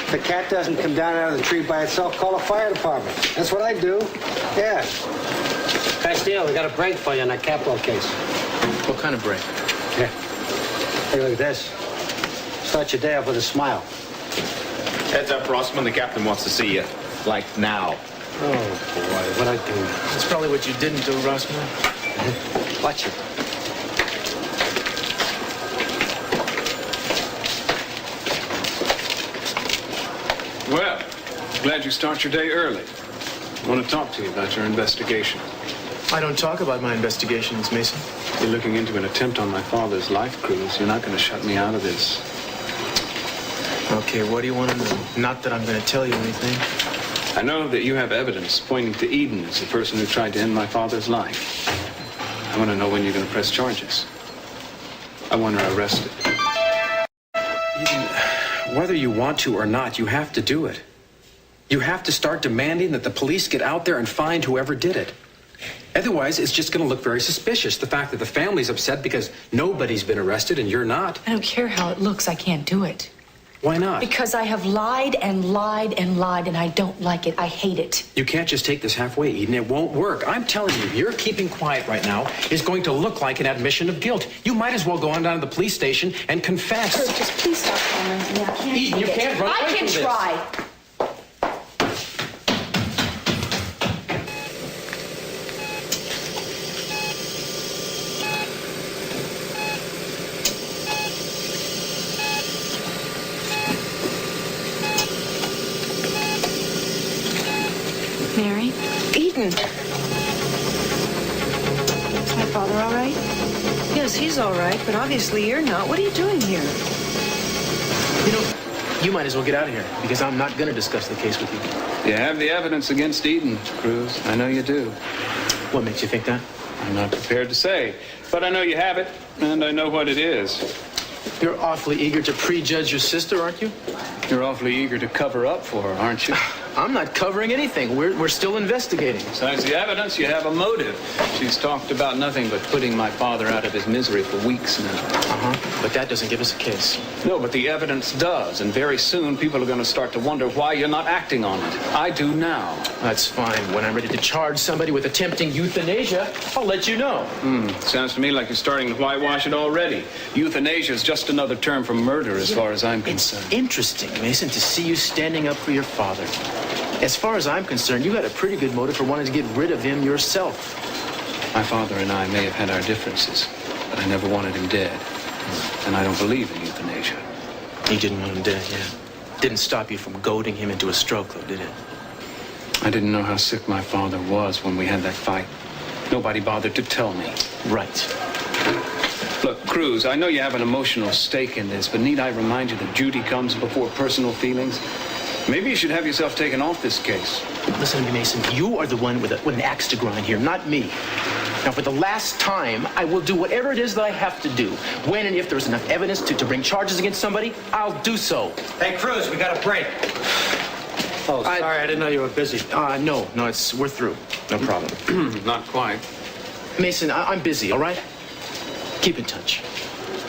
If the cat doesn't come down out of the tree by itself, call a fire department. That's what I do. Yeah. Castillo, we got a break for you on that Capwell case. What kind of break? Here. Take a look at this. Start your day off with a smile. Heads up, Rossman. The captain wants to see you. Like now. Oh, boy. What'd I do? That's probably what you didn't do, Rossman. Watch it. Well, glad you start your day early. I want to talk to you about your investigation. I don't talk about my investigations, Mason. You're looking into an attempt on my father's life, Cruz. You're not going to shut me out of this. Okay, what do you want to know? Not that I'm going to tell you anything. I know that you have evidence pointing to Eden as the person who tried to end my father's life. I want to know when you're going to press charges. I want her arrested. Eden, whether you want to or not, you have to do it. You have to start demanding that the police get out there and find whoever did it. Otherwise, it's just going to look very suspicious. The fact that the family's upset because nobody's been arrested and you're not. I don't care how it looks. I can't do it. Why not? Because I have lied and lied and lied, and I don't like it. I hate it. You can't just take this halfway, Eden. It won't work. I'm telling you, you're keeping quiet right now is going to look like an admission of guilt. You might as well go on down to the police station and confess. Kurt, just please stop calling me. I can't Eden, you can't run away I can from this. try. Mary? Eden. Is my father all right? Yes, he's all right, but obviously you're not. What are you doing here? You know, you might as well get out of here, because I'm not going to discuss the case with you. You have the evidence against Eden, Cruz. I know you do. What makes you think that? I'm not prepared to say, but I know you have it, and I know what it is. You're awfully eager to prejudge your sister, aren't you? You're awfully eager to cover up for her, aren't you? I'm not covering anything. We're still investigating. Besides the evidence, you have a motive. She's talked about nothing but putting my father out of his misery for weeks now. Uh-huh. But that doesn't give us a case. No, but the evidence does, and very soon people are going to start to wonder why you're not acting on it. I do now. That's fine. When I'm ready to charge somebody with attempting euthanasia, I'll let you know. Sounds to me like you're starting to whitewash it already. Euthanasia is just another term for murder as far as I'm concerned. It's interesting, Mason, to see you standing up for your father. As far as I'm concerned, you had a pretty good motive for wanting to get rid of him yourself. My father and I may have had our differences, but I never wanted him dead. And I don't believe in euthanasia. You didn't want him dead, yeah. Didn't stop you from goading him into a stroke, though, did it? I didn't know how sick my father was when we had that fight. Nobody bothered to tell me. Right. Look, Cruz, I know you have an emotional stake in this, but need I remind you that duty comes before personal feelings? Maybe you should have yourself taken off this case. Listen to me, Mason. You are the one with an axe to grind here, not me. Now, for the last time, I will do whatever it is that I have to do. When and if there's enough evidence to bring charges against somebody, I'll do so. Hey, Cruz, we got a break. Oh, sorry, I didn't know you were busy. No, we're through. No problem. Not quite. Mason, I'm busy, all right? Keep in touch.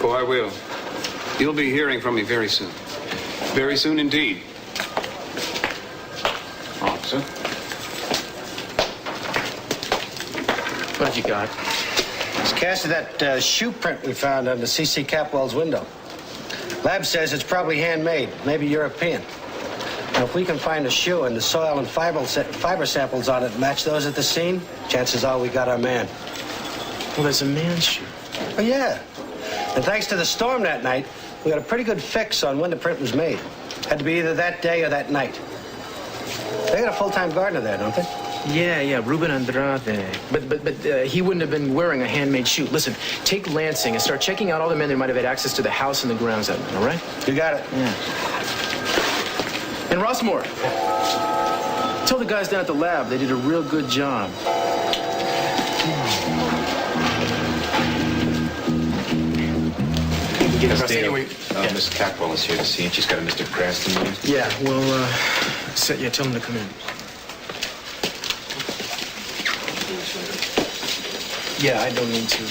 Oh, I will. You'll be hearing from me very soon. Very soon indeed. Officer. What have you got? It's cast of that shoe print we found under C.C. Capwell's window. Lab says it's probably handmade, maybe European. Now, if we can find a shoe and the soil and fiber samples on it match those at the scene, chances are we got our man. Well, there's a man's shoe. Oh, yeah. And thanks to the storm that night, we got a pretty good fix on when the print was made. Had to be either that day or that night. They got a full-time gardener there, don't they? Yeah, Ruben Andrade. But he wouldn't have been wearing a handmade shoe. Listen, take Lansing and start checking out all the men that might have had access to the house and the grounds that night, all right? You got it. Yeah. And Rossmore, tell the guys down at the lab they did a real good job. Miss Capwell is here to see you. She's got a Mr. Cranston meeting. Yeah, well, tell him to come in. Yeah, I don't need to.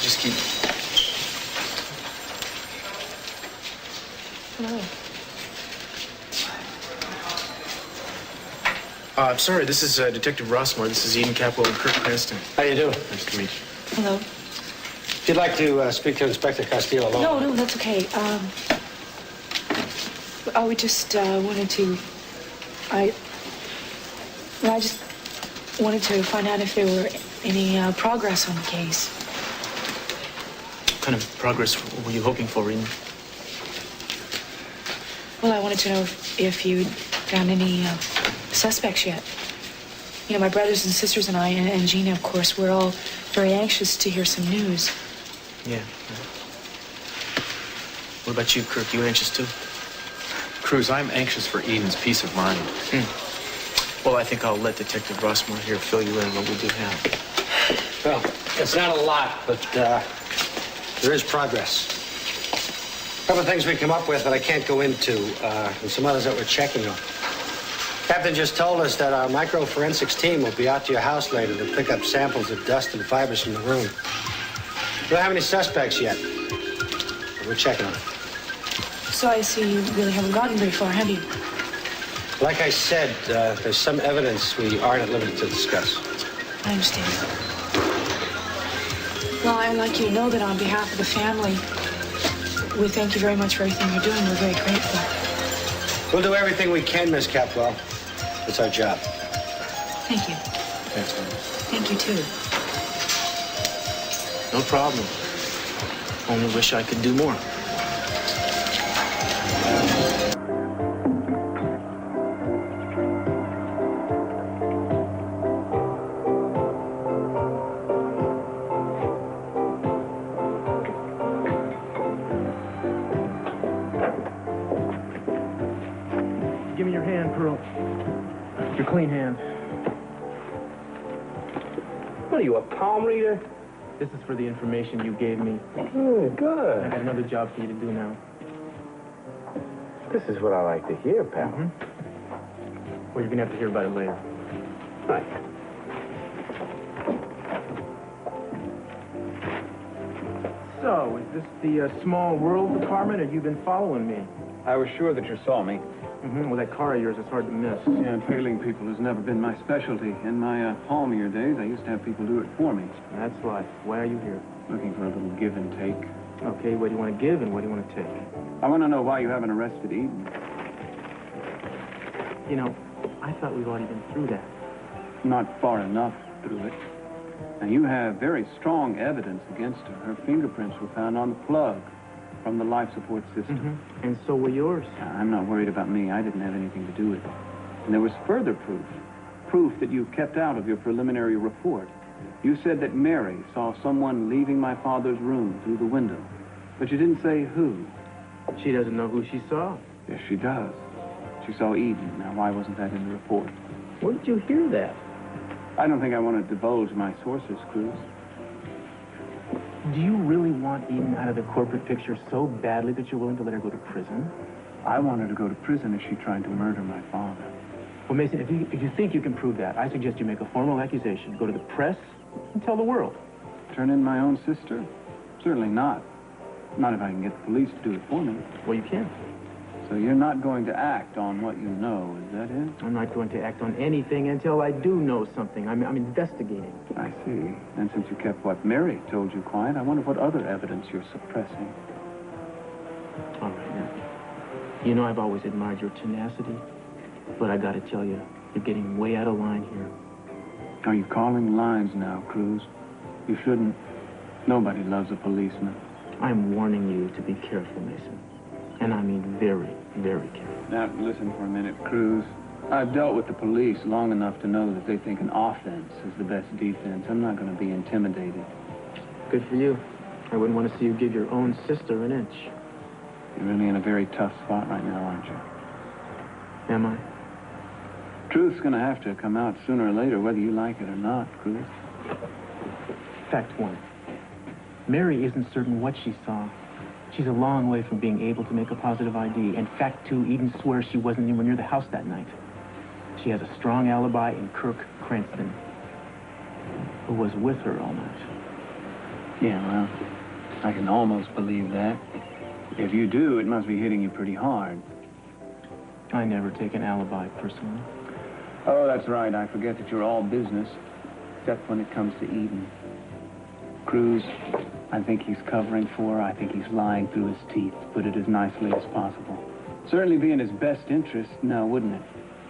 Just keep. Hello. Sorry, this is Detective Rossmore. This is Eden Capwell and Kirk Cranston. How you doing? Nice to meet you. Hello. If you'd like to speak to Inspector Castillo alone. No, that's okay. We just wanted to. I just wanted to find out if there were any progress on the case. What kind of progress were you hoping for, Eden? Well, I wanted to know if you'd found any suspects yet. You know, my brothers and sisters and I, and Gina, of course, we're all very anxious to hear some news. Yeah. What about you, Kirk? You anxious too? Cruz, I'm anxious for Eden's peace of mind. Well, I think I'll let Detective Rossmore here fill you in on what we do have. Well, it's not a lot, but there is progress. A couple of things we come up with that I can't go into, and some others that we're checking on. Captain just told us that our microforensics team will be out to your house later to pick up samples of dust and fibers from the room. We don't have any suspects yet, but we're checking on it. So I see you really haven't gotten very far, have you? Like I said, there's some evidence we aren't at liberty to discuss. I understand. Well, I'd like you to know that on behalf of the family, we thank you very much for everything you're doing. We're very grateful. We'll do everything we can, Miss Capwell. It's our job. Thank you. Thanks, man. Thank you, too. No problem. Only wish I could do more. Give me your hand, Pearl. Your clean hand. What are you, a palm reader? This is for the information you gave me. Good. I got another job for you to do now. This is what I like to hear, pal. Well, you're gonna have to hear about it later. Right. So, is this the small world department, or you've been following me? I was sure that you saw me. Well, that car of yours is hard to miss. Yeah, trailing people has never been my specialty. In my palmier days, I used to have people do it for me. That's life. Why are you here? Looking for a little give and take. Okay, what do you want to give and what do you want to take? I want to know why you haven't arrested Eden. You know, I thought we'd already been through that. Not far enough through it. Now, you have very strong evidence against her. Her fingerprints were found on the plug from the life support system. And so were yours. I'm not worried about me. I didn't have anything to do with it. And there was further proof. Proof that you kept out of your preliminary report. You said that Mary saw someone leaving my father's room through the window. But you didn't say who. She doesn't know who she saw. Yes, she does. She saw Eden. Now, why wasn't that in the report? Where did you hear that? I don't think I want to divulge my sources, Cruz. Do you really want Eden out of the corporate picture so badly that you're willing to let her go to prison? I want her to go to prison if she tried to murder my father. Well, Mason, if you think you can prove that, I suggest you make a formal accusation, go to the press, and tell the world. Turn in my own sister? Certainly not. Not if I can get the police to do it for me. Well, you can. So you're not going to act on what you know, is that it? I'm not going to act on anything until I do know something. I'm investigating. I see. And since you kept what Mary told you quiet, I wonder what other evidence you're suppressing. All right, now. You know I've always admired your tenacity, but I gotta tell you, you're getting way out of line here. Are you calling lines now, Cruz? You shouldn't. Nobody loves a policeman. I'm warning you to be careful, Mason. And I mean very, very careful. Now, listen for a minute, Cruz. I've dealt with the police long enough to know that they think an offense is the best defense. I'm not going to be intimidated. Good for you. I wouldn't want to see you give your own sister an inch. You're really in a very tough spot right now, aren't you? Am I? Truth's going to have to come out sooner or later, whether you like it or not, Cruz. Fact one. Mary isn't certain what she saw. She's a long way from being able to make a positive ID. And fact two, Eden swears she wasn't anywhere near the house that night. She has a strong alibi in Kirk Cranston, who was with her all night. Yeah, well, I can almost believe that. If you do, it must be hitting you pretty hard. I never take an alibi personally. Oh, that's right. I forget that you're all business, except when it comes to Eden. Cruz, I think he's covering for her. I think he's lying through his teeth, to put it as nicely as possible. Certainly be in his best interest, now, wouldn't it?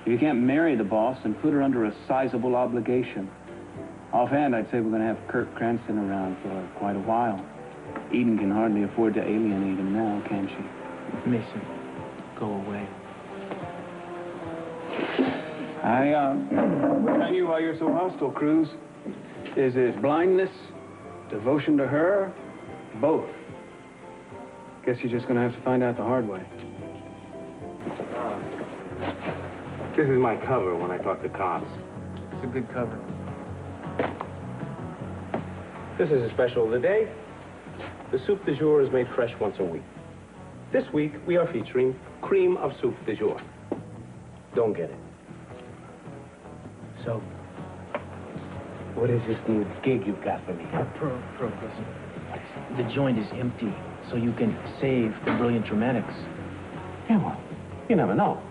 If you can't marry the boss, then put her under a sizable obligation. Offhand, I'd say we're going to have Kirk Cranston around for quite a while. Eden can hardly afford to alienate him now, can she? Mason, go away. What on you why you're so hostile, Cruz? Is it blindness, devotion to her, both? Guess you're just going to have to find out the hard way. This is my cover when I talk to cops. It's a good cover. This is a special of the day. The soup du jour is made fresh once a week. This week, we are featuring cream of soup du jour. Don't get it. So, what is this new gig you've got for me? Pro, listen. The joint is empty, so you can save the brilliant dramatics. Yeah, well, you never know.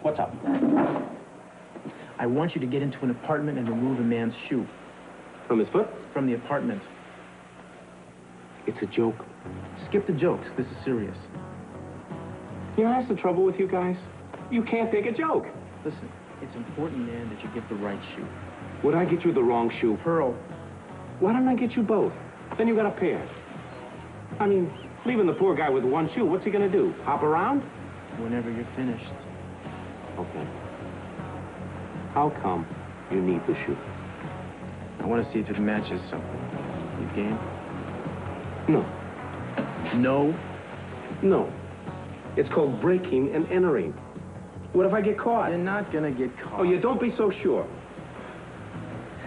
What's up? I want you to get into an apartment and remove a man's shoe. From his foot? From the apartment. It's a joke. Skip the jokes. This is serious. You know, that's the trouble with you guys. You can't take a joke. Listen, it's important, man, that you get the right shoe. Would I get you the wrong shoe? Pearl. Why don't I get you both? Then you got a pair. I mean, leaving the poor guy with one shoe, what's he gonna do? Hop around? Whenever you're finished. Okay. How come you need the shoe? I want to see if it matches something. You game? No. No? No. It's called breaking and entering. What if I get caught? You're not gonna get caught. Oh, you don't be so sure.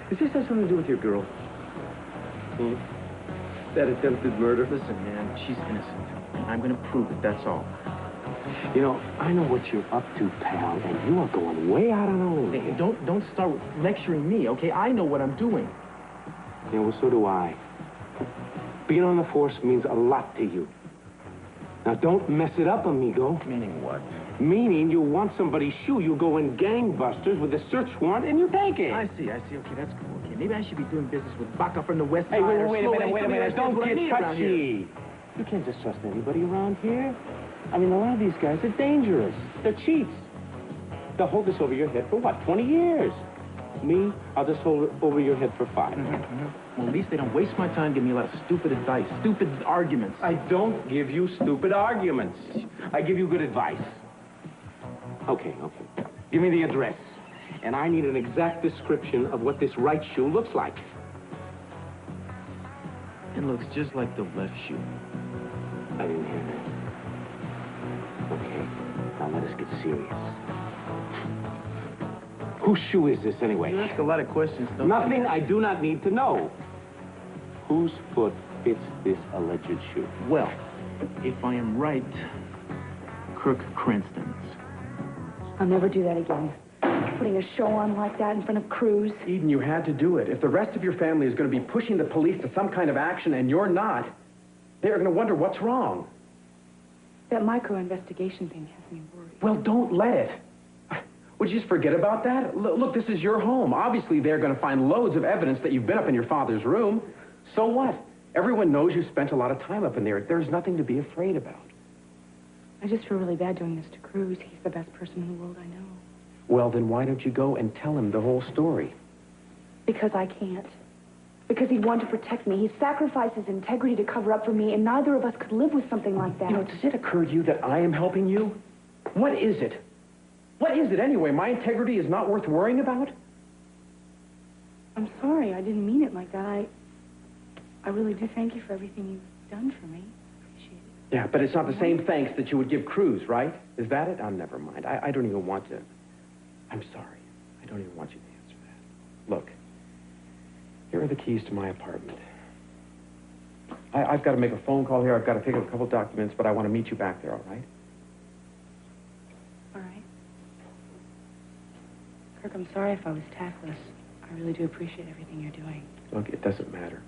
Does this have something to do with your girl? Hmm? That attempted murder? Listen, man, she's innocent. I'm gonna prove it, that's all. You know, I know what you're up to, pal, and you are going way out on a limb. Hey, don't start lecturing me, okay? I know what I'm doing. Yeah, well, so do I. Being on the force means a lot to you. Now, don't mess it up, amigo. Meaning what? Meaning you want somebody's shoe, you go in gangbusters with a search warrant, and you take it. I see. Okay, that's cool. Okay, maybe I should be doing business with Baca from the West Side. Hey, wait or a minute. Don't get touchy. touchy. You can't just trust anybody around here. I mean, a lot of these guys are dangerous. They're cheats. They'll hold this over your head for what, 20 years? Me, I'll just hold it over your head for 5. Well, at least they don't waste my time giving me a lot of stupid advice, stupid arguments. I don't give you stupid arguments. I give you good advice. Okay. Give me the address. And I need an exact description of what this right shoe looks like. It looks just like the left shoe. I didn't hear that. Okay, now let us get serious. Whose shoe is this, anyway? You ask a lot of questions, don't you? Nothing I do not need to know. Whose foot fits this alleged shoe? Well, if I am right, Kirk Cranston's. I'll never do that again. Putting a show on like that in front of Cruz. Eden, you had to do it. If the rest of your family is going to be pushing the police to some kind of action and you're not, they're going to wonder what's wrong. That micro-investigation thing has me worried. Well, don't let it. Would you just forget about that? Look, this is your home. Obviously, they're going to find loads of evidence that you've been up in your father's room. So what? Everyone knows you spent a lot of time up in there. There's nothing to be afraid about. I just feel really bad doing this to Cruz. He's the best person in the world I know. Well, then why don't you go and tell him the whole story? Because I can't. Because he'd want to protect me. He sacrificed his integrity to cover up for me, and neither of us could live with something like that. You know, does it occur to you that I am helping you? What is it? What is it anyway? My integrity is not worth worrying about? I'm sorry. I didn't mean it like that. I really do thank you for everything you've done for me. I appreciate it. Yeah, but it's not the same thanks that you would give Cruz, right? Is that it? Oh, never mind. I don't even want to. I'm sorry. I don't even want you to answer that. Look, here are the keys to my apartment. I've got to make a phone call here. I've got to pick up a couple documents, but I want to meet you back there, all right? All right. Kirk, I'm sorry if I was tactless. I really do appreciate everything you're doing. Look, it doesn't matter.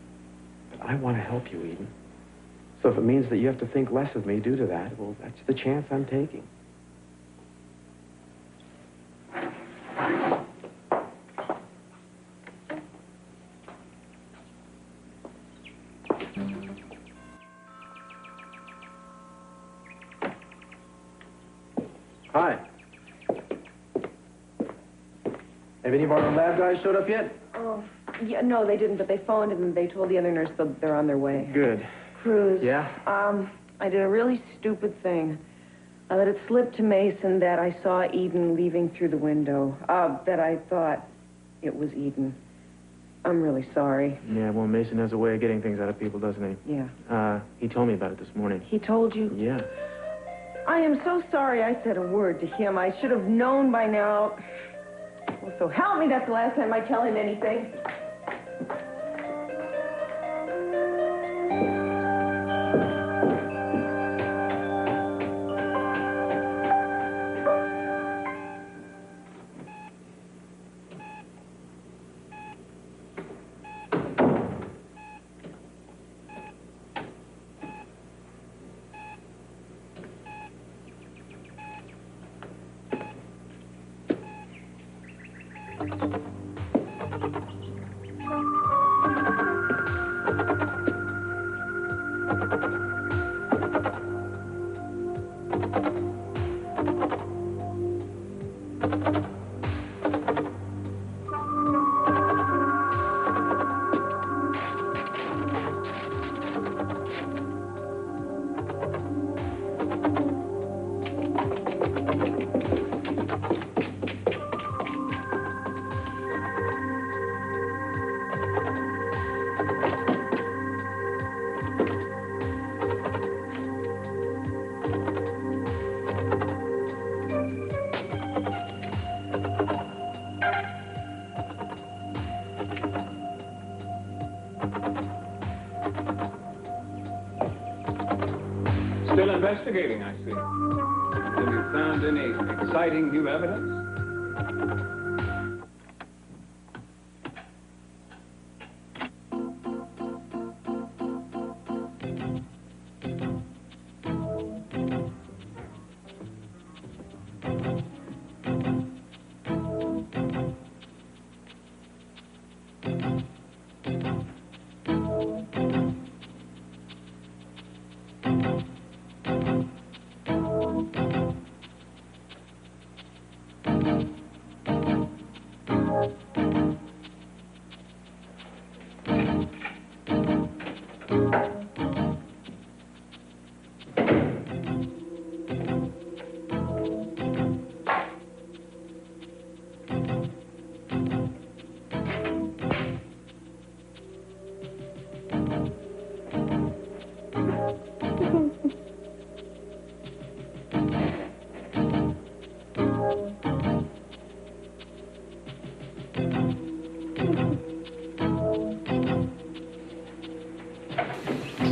But I want to help you, Eden. So if it means that you have to think less of me due to that, well, that's the chance I'm taking. Hi. Have any of our lab guys showed up yet? Oh, yeah, no, they didn't, but they phoned and they told the other nurse that they're on their way. Good. Cruz. Yeah? I did a really stupid thing. I let it slip to Mason that I saw Eden leaving through the window. That I thought it was Eden. I'm really sorry. Yeah, well, Mason has a way of getting things out of people, doesn't he? Yeah. He told me about it this morning. He told you? Yeah. I am so sorry I said a word to him. I should have known by now. Well, so help me, that's the last time I tell him anything. Still investigating, I see. Have you found any exciting new evidence?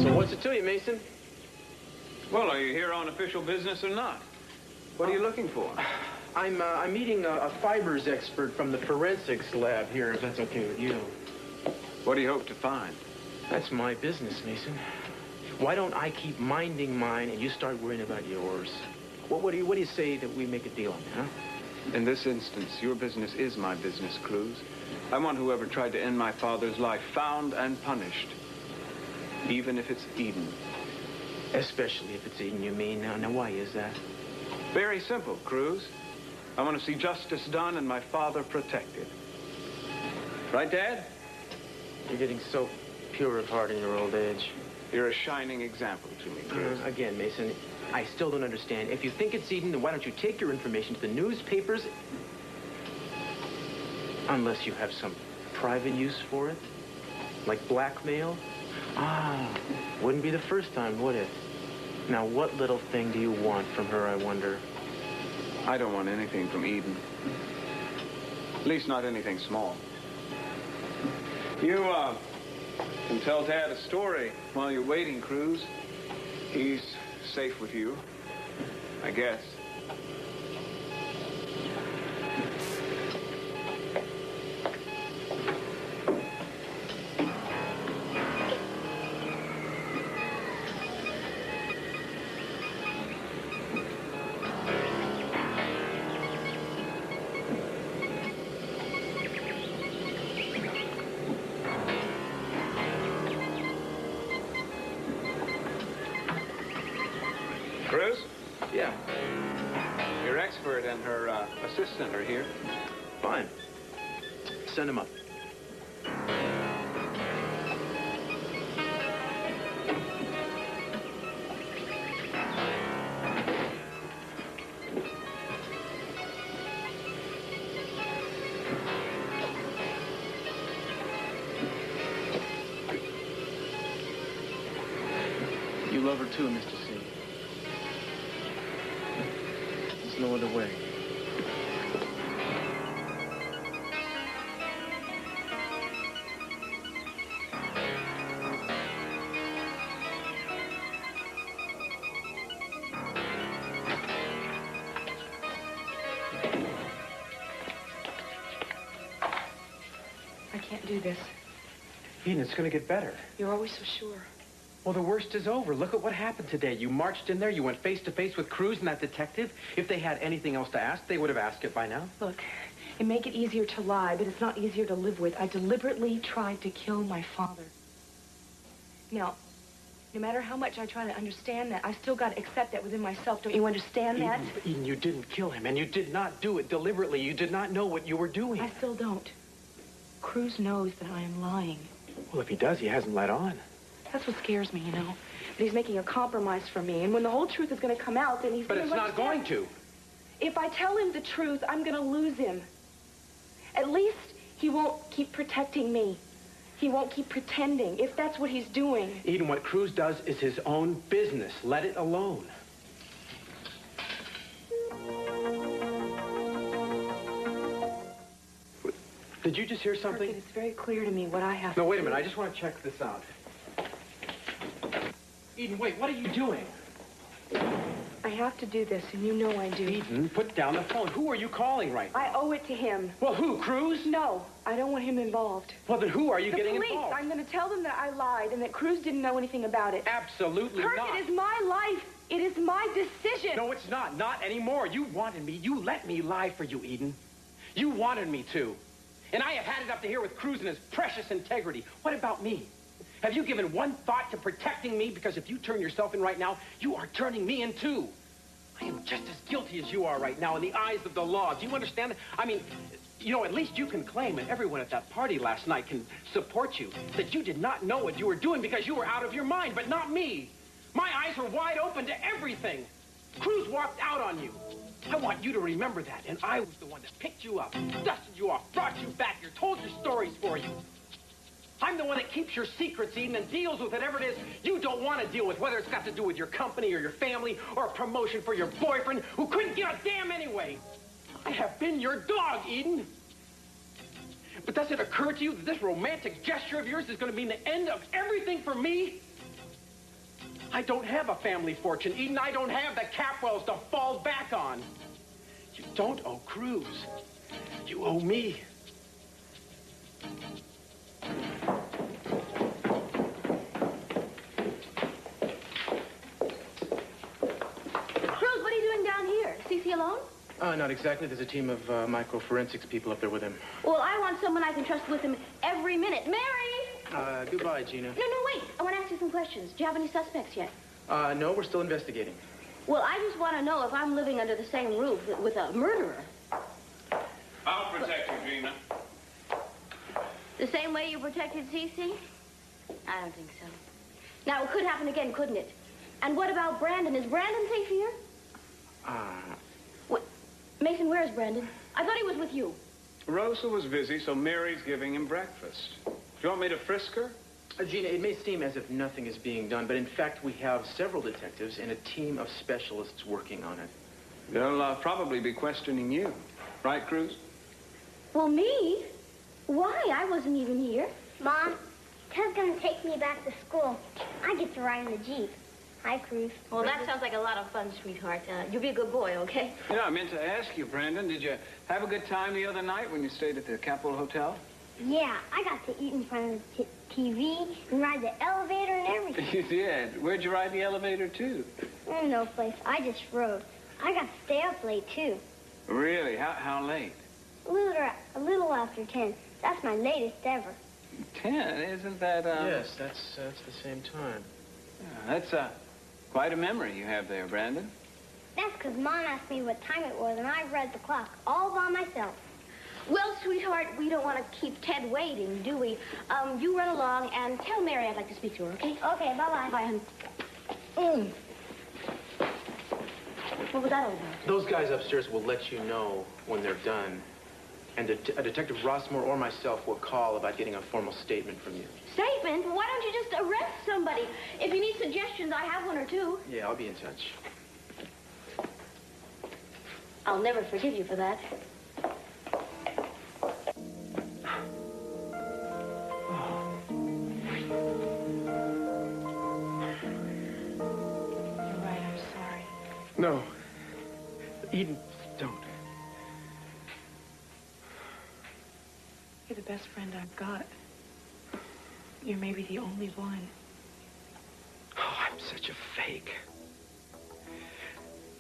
What's it to you, Mason? Well, are you here on official business or not? What are you looking for? I'm meeting a fibers expert from the forensics lab here, if that's okay with you. What do you hope to find? That's my business, Mason. Why don't I keep minding mine and you start worrying about yours? What do you say that we make a deal on that, huh? In this instance, your business is my business, Cruz. I want whoever tried to end my father's life found and punished. Even if it's Eden. Especially if it's Eden, you mean? Now, why is that? Very simple, Cruz. I want to see justice done and my father protected. Right, Dad? You're getting so pure of heart in your old age. You're a shining example to me, Cruz. Again, Mason, I still don't understand. If you think it's Eden, then why don't you take your information to the newspapers? Unless you have some private use for it? Like blackmail? Wouldn't be the first time, would it? Now, what little thing do you want from her, I wonder? I don't want anything from Eden. At least not anything small. You, can tell Dad a story while you're waiting, Cruz. He's safe with you, I guess. Cruz? Yeah. Your ex center here. Fine. Send him up. You love her too, Mr. C. There's no other way. I can't do this. Eden, it's going to get better. You're always so sure. Well, the worst is over. Look at what happened today. You marched in there, you went face to face with Cruz and that detective. If they had anything else to ask, they would have asked it by now. Look, it make it easier to lie, but it's not easier to live with. I deliberately tried to kill my father. Now, no matter how much I try to understand that, I still got to accept that within myself. Don't you understand that? Eden, you didn't kill him, and you did not do it deliberately. You did not know what you were doing. I still don't. Cruz knows that I am lying. Well, if he does, he hasn't let on. That's what scares me, you know. That he's making a compromise for me. And when the whole truth is going to come out, then he's But going to... it's not going to. If I tell him the truth, I'm going to lose him. At least he won't keep protecting me. He won't keep pretending, if that's what he's doing. Eden, what Cruz does is his own business. Let it alone. Did you just hear something? It's very clear to me what I have No, to wait a do. minute. I just want to check this out. Eden, wait. What are you doing? I have to do this, and you know I do. Eden, put down the phone. Who are you calling right now? I owe it to him. Well, who? Cruz? No, I don't want him involved. Well, then who are you getting The police. involved? I'm going to tell them that I lied and that Cruz didn't know anything about it. Absolutely Kurt, not. it is my life. It is my decision. No, it's not. Not anymore. You wanted me. You let me lie for you, Eden. You wanted me to. And I have had it up to here with Cruz and his precious integrity. What about me? Have you given one thought to protecting me? Because if you turn yourself in right now, you are turning me in too. I am just as guilty as you are right now in the eyes of the law. Do you understand that? I mean, you know, at least you can claim, and everyone at that party last night can support you, that you did not know what you were doing because you were out of your mind, but not me. My eyes were wide open to everything. Cruz walked out on you. I want you to remember that, and I was the one that picked you up, dusted you off, brought you back here, told your stories for you. I'm the one that keeps your secrets, Eden, and deals with whatever it is you don't want to deal with, whether it's got to do with your company or your family or a promotion for your boyfriend who couldn't give a damn anyway. I have been your dog, Eden. But does it occur to you that this romantic gesture of yours is going to mean the end of everything for me? I don't have a family fortune, Eden. I don't have the Capwells to fall back on. You don't owe Cruz. You owe me. Cruz, what are you doing down here? Is Cece alone? Not exactly. There's a team of microforensics people up there with him. Well, I want someone I can trust with him every minute. Mary! Goodbye, Gina. No, wait. I want to ask you some questions. Do you have any suspects yet? No, we're still investigating. Well, I just want to know if I'm living under the same roof with a murderer. I'll protect you, Gina. The same way you protected Cece? I don't think so. Now, it could happen again, couldn't it? And what about Brandon? Is Brandon safe here? What? Mason, where is Brandon? I thought he was with you. Rosa was busy, so Mary's giving him breakfast. Do you want me to frisk her? Gina, it may seem as if nothing is being done, but in fact, we have several detectives and a team of specialists working on it. They'll probably be questioning you. Right, Cruz? Well, me? Why? I wasn't even here. Mom, Ted's gonna take me back to school. I get to ride in the Jeep. Hi, Cruz. Well, that sounds like a lot of fun, sweetheart. You'll be a good boy, okay? You know, I meant to ask you, Brandon, did you have a good time the other night when you stayed at the Capitol Hotel? Yeah, I got to eat in front of the TV and ride the elevator and everything. You did. Where'd you ride the elevator to? No place. I just rode. I got to stay up late, too. Really? How late? A little after 10. That's my latest ever. 10? Isn't that, Yes, that's the same time. That's, quite a memory you have there, Brandon. That's because Mom asked me what time it was, and I read the clock all by myself. Well, sweetheart, we don't want to keep Ted waiting, do we? You run along and tell Mary I'd like to speak to her, okay? Okay, bye-bye. Bye, honey. What was that all about? Those guys upstairs will let you know when they're done. And Detective Rossmore or myself will call about getting a formal statement from you. Statement? Why don't you just arrest somebody? If you need suggestions, I have one or two. Yeah, I'll be in touch. I'll never forgive you for that. You're right, I'm sorry. No. Eden, don't. You're the best friend I've got. You're maybe the only one. Oh, I'm such a fake.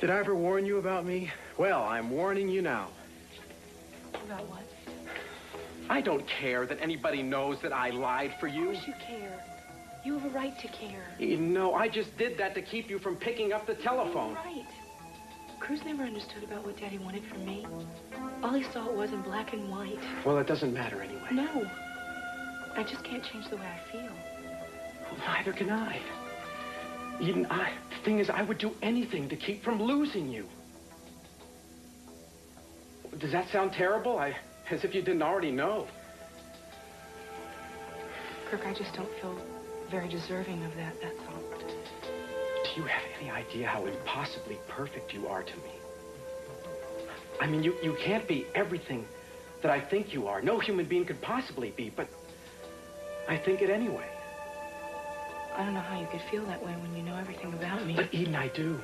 Did I ever warn you about me? Well, I'm warning you now. About what? I don't care that anybody knows that I lied for you. Of course you care. You have a right to care. Eden, no, I just did that to keep you from picking up the telephone. Right. Cruz never understood about what Daddy wanted from me. All he saw was in black and white. Well, it doesn't matter anyway. No. I just can't change the way I feel. Well, neither can I. Eden, the thing is, I would do anything to keep from losing you. Does that sound terrible? As if you didn't already know. Kirk, I just don't feel very deserving of that, that's all. Do you have any idea how impossibly perfect you are to me? I mean, you can't be everything that I think you are. No human being could possibly be, but I think it anyway. I don't know how you could feel that way when you know everything about me. But Eden, I do.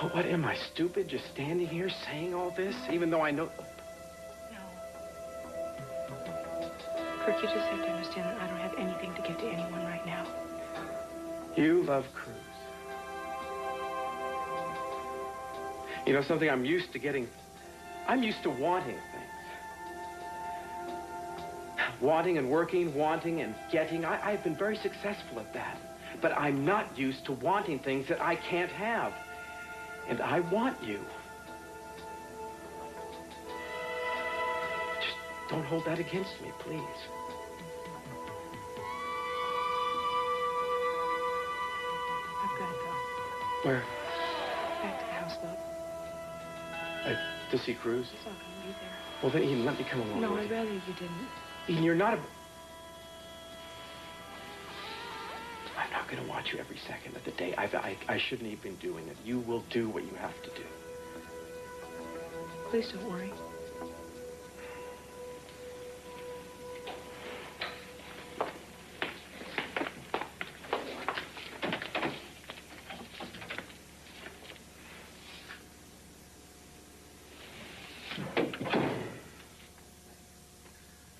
Oh, what, am I stupid just standing here saying all this, even though I know... No. Kirk, you just have to understand that I don't have anything to give to anyone right now. You love Cruz. You know something, I'm used to wanting things. Wanting and working, wanting and getting. I've been very successful at that. But I'm not used to wanting things that I can't have. And I want you. Just don't hold that against me, please. I've got to go. Where? Back to the houseboat. To see Cruz? She's not going to be there. Well, then, Eden, let me come along No, with I'd you. rather you didn't. Eden, you're not a... I'm not going to watch you every second of the day. I shouldn't have been doing it. You will do what you have to do. Please don't worry.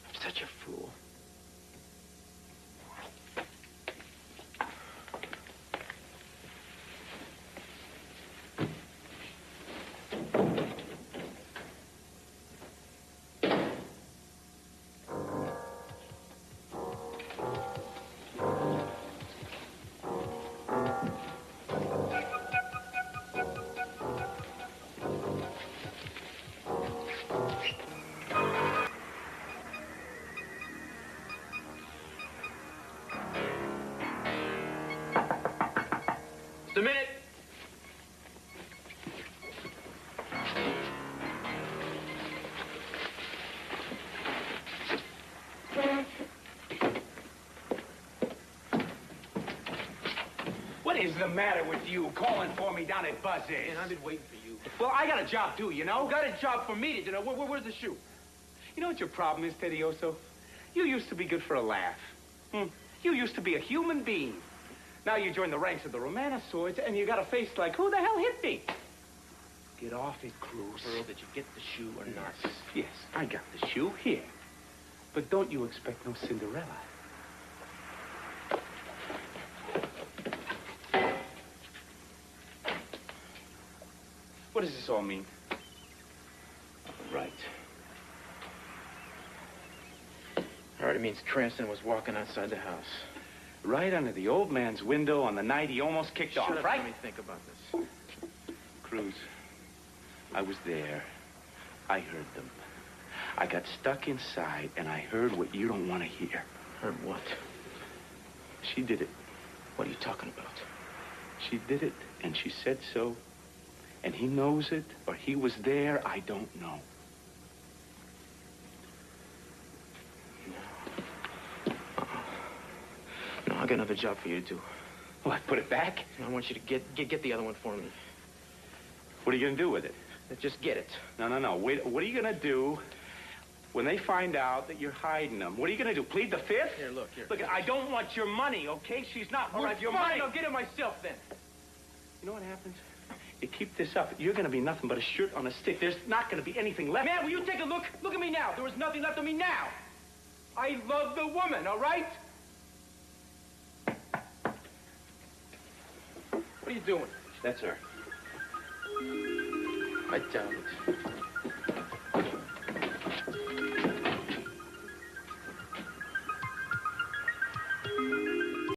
I'm such a fool. Just a minute. What is the matter with you calling for me down at Buzz's? Man, I've been waiting for you. Well, I got a job too, you know? You got a job for me to do. Where's the shoe? You know what your problem is, Tedioso? You used to be good for a laugh. You used to be a human being. Now you join the ranks of the Romanosaurs, and you got a face like, who the hell hit me? Get off it, Cruz. Earl, did you get the shoe or not? Yes, I got the shoe here. But don't you expect no Cinderella. What does this all mean? Right. All right, it means Cranston was walking outside the house. Right under the old man's window on the night he almost kicked off, right? Let me think about this. Cruz, I was there. I heard them. I got stuck inside, and I heard what you don't want to hear. Heard what? She did it. What are you talking about? She did it, and she said so. And he knows it, or he was there, I don't know. No, I got another job for you to do. What, put it back? I want you to get the other one for me. What are you going to do with it? Just get it. No. Wait, what are you going to do when they find out that you're hiding them? What are you going to do, plead the fifth? Here, look, here. Look, I don't want your money, okay? She's not worth your money. I'll get it myself then. You know what happens? You keep this up, you're going to be nothing but a shirt on a stick. There's not going to be anything left. Man, will you take a look? Look at me now. There was nothing left of me now. I love the woman, all right? What are you doing? That's her. I doubt it.